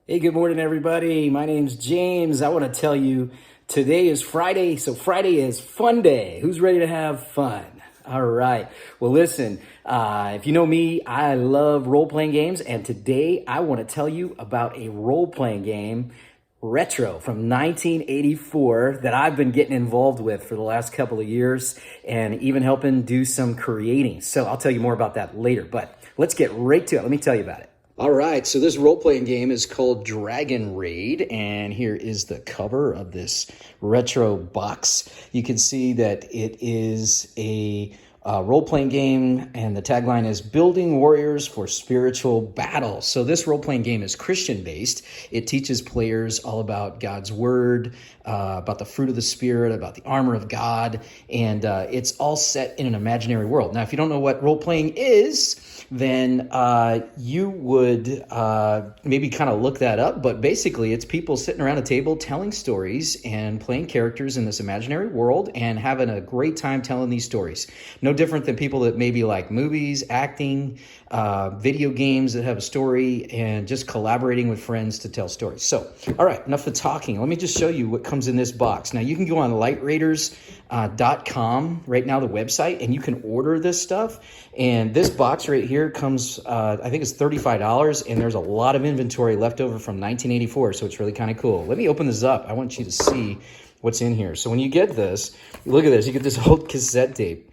Hey, good morning, everybody. My name's James. I want to tell you today is Friday, so Friday is fun day. Who's ready to have fun? All right. Well, listen, if you know me, I love role-playing games, and today I want to tell you about a role-playing game, retro from 1984, that I've been getting involved with for the last couple of years and even helping do some creating. So I'll tell you more about that later, but let's get right to it. Let me tell you about it. All right, so this role-playing game is called DragonRaid, and here is the cover of this retro box. You can see that it is a role-playing game, and the tagline is Building Warriors for Spiritual Battle. So this role-playing game is Christian-based. It teaches players all about God's Word, about the fruit of the Spirit, about the armor of God, and it's all set in an imaginary world. Now, if you don't know what role-playing is, then you would maybe kind of look that up. But basically, it's people sitting around a table telling stories and playing characters in this imaginary world and having a great time telling these stories. No different than people that maybe like movies, acting, video games that have a story, and just collaborating with friends to tell stories. So, all right, enough of talking. Let me just show you what comes in this box. Now, you can go on lightraiders.com right now, the website, and you can order this stuff. And this box right here comes, I think it's $35, and there's a lot of inventory left over from 1984, so it's really kind of cool. Let me open this up. I want you to see what's in here. So when you get this, look at this. You get this old cassette tape.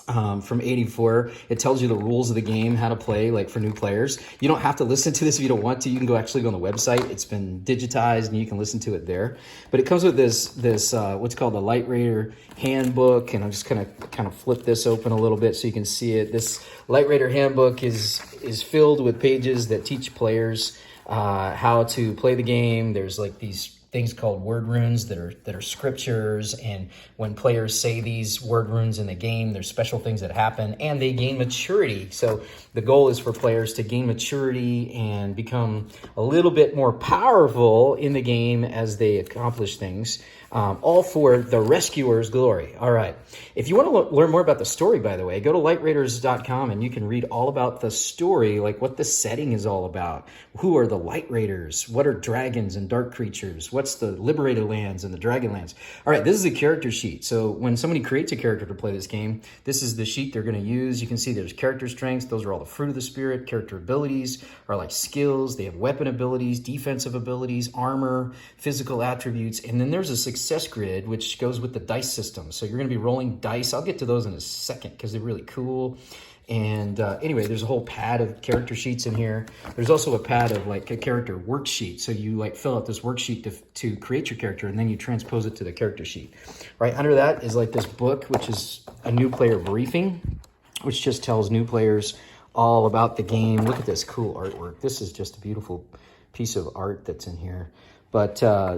From 84. It tells you the rules of the game, how to play, like for new players. You don't have to listen to this if you don't want to. You can actually go on the website. It's been digitized and you can listen to it there. But it comes with this what's called the Light Raider handbook, and I'm just kind of flip this open a little bit so you can see it. This Light Raider handbook is filled with pages that teach players how to play the game. There's like these things called word runes that are scriptures, and when players say these word runes in the game, there's special things that happen, and they gain maturity. So the goal is for players to gain maturity and become a little bit more powerful in the game as they accomplish things, all for the rescuer's glory. All right. If you want to learn more about the story, by the way, go to lightraiders.com and you can read all about the story, like what the setting is all about. Who are the Light Raiders? What are dragons and dark creatures? What's the liberated lands and the dragon lands? All right, this is a character sheet. So when somebody creates a character to play this game, this is the sheet they're going to use. You can see there's character strengths. Those are all the fruit of the Spirit. Character abilities are like skills. They have weapon abilities, defensive abilities, armor, physical attributes. And then there's a success grid, which goes with the dice system. So you're going to be rolling dice. I'll get to those in a second because they're really cool. And anyway, there's a whole pad of character sheets in here. There's also a pad of like a character worksheet. So you like fill out this worksheet to create your character, and then you transpose it to the character sheet. Right under that is like this book, which is a new player briefing, which just tells new players all about the game. Look at this cool artwork. This is just a beautiful piece of art that's in here. But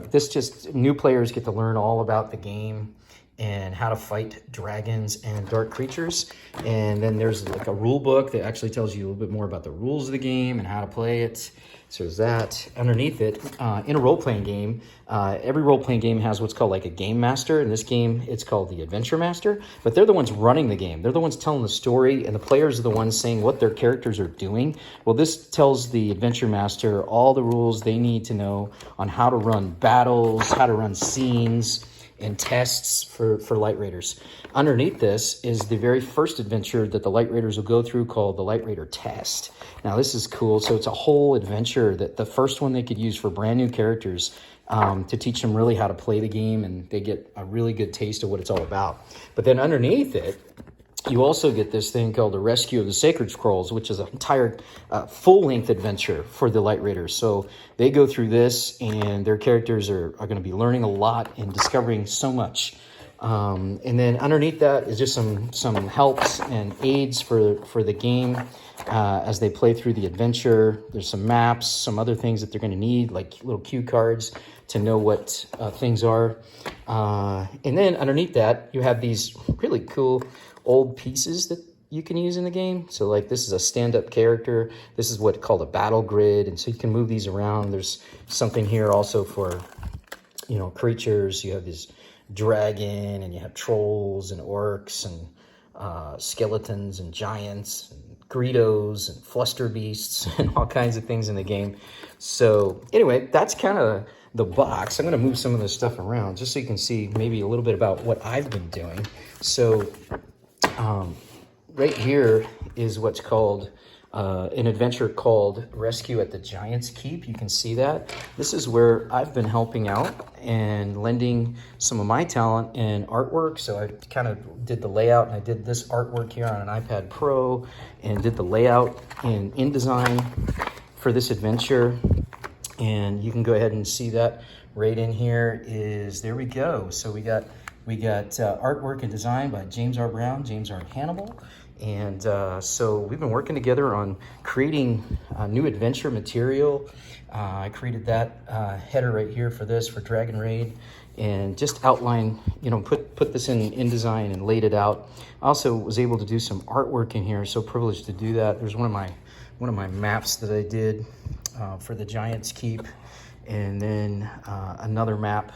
this just, new players get to learn all about the game and how to fight dragons and dark creatures. And then there's like a rule book that actually tells you a little bit more about the rules of the game and how to play it. So there's that. Underneath it, in a role-playing game, every role-playing game has what's called like a game master. In this game, it's called the adventure master, but they're the ones running the game. They're the ones telling the story, and the players are the ones saying what their characters are doing. Well, this tells the adventure master all the rules they need to know on how to run battles, how to run scenes, and tests for Light Raiders. Underneath this is the very first adventure that the Light Raiders will go through, called the Light Raider Test. Now this is cool. So it's a whole adventure, that the first one they could use for brand new characters to teach them really how to play the game, and they get a really good taste of what it's all about. But then underneath it, you also get this thing called the Rescue of the Sacred Scrolls, which is an entire full-length adventure for the Light Raiders. So they go through this, and their characters are going to be learning a lot and discovering so much. And then underneath that is just some helps and aids for the game as they play through the adventure. There's some maps, some other things that they're going to need, like little cue cards to know what things are. And then underneath that, you have these really cool old pieces that you can use in the game. So like this is a stand-up character. This is what's called a battle grid, and so you can move these around. There's something here also for, you know, creatures. You have this dragon, and you have trolls and orcs and skeletons and giants and Greedos and Fluster Beasts and all kinds of things in the game. So anyway, that's kind of the box. I'm going to move some of this stuff around just so you can see maybe a little bit about what I've been doing. So right here is what's called an adventure called Rescue at the Giant's Keep. You can see that. This is where I've been helping out and lending some of my talent in artwork. So I kind of did the layout, and I did this artwork here on an iPad Pro and did the layout in InDesign for this adventure. And you can go ahead and see that right in here is, there we go. So we got artwork and design by James R. Brown, James R. Hannibal. And so we've been working together on creating new adventure material. I created that header right here for this, for DragonRaid, and just outline, you know, put this in InDesign and laid it out. I also was able to do some artwork in here, so privileged to do that. There's one of my maps that I did for the Giant's Keep, and then another map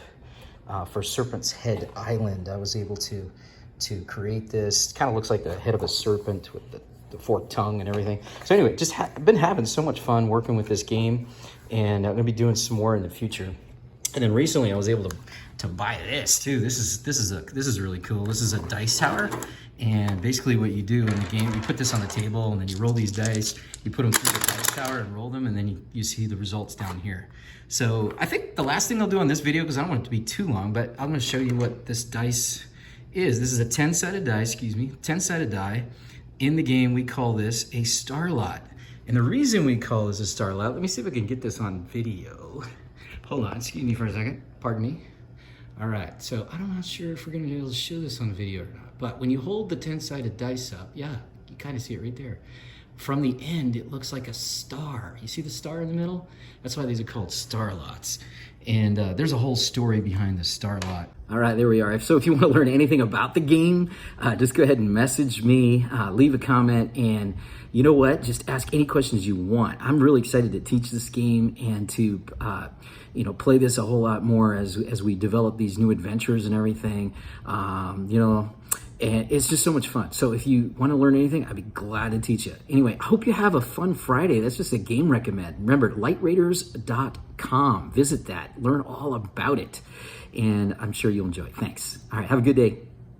for Serpent's Head Island. I was able to create this. It kind of looks like the head of a serpent with the forked tongue and everything. So anyway, just been having so much fun working with this game, and I'm gonna be doing some more in the future. And then recently I was able to buy this too. This is really cool. This is a dice tower, and basically what you do in the game, you put this on the table and then you roll these dice, you put them through the dice tower and roll them, and then you see the results down here. So I think the last thing I'll do on this video, because I don't want it to be too long, but I'm gonna show you what this dice is. This is a 10-sided die, 10-sided die. In the game, we call this a star lot. And the reason we call this a star lot, let me see if I can get this on video. Hold on, excuse me for a second, pardon me. All right, so I'm not sure if we're gonna be able to show this on video or not, but when you hold the 10-sided dice up, yeah, you kind of see it right there. From the end, it looks like a star. You see the star in the middle? That's why these are called star lots. And there's a whole story behind the star lot. All right, there we are. So if you want to learn anything about the game, just go ahead and message me, leave a comment, and you know what? Just ask any questions you want. I'm really excited to teach this game and to you know, play this a whole lot more as we develop these new adventures and everything. You know, and it's just so much fun. So if you want to learn anything, I'd be glad to teach you. Anyway, I hope you have a fun Friday. That's just a game recommend. Remember, lightraiders.com. Visit that. Learn all about it. And I'm sure you'll enjoy it. Thanks. All right, have a good day.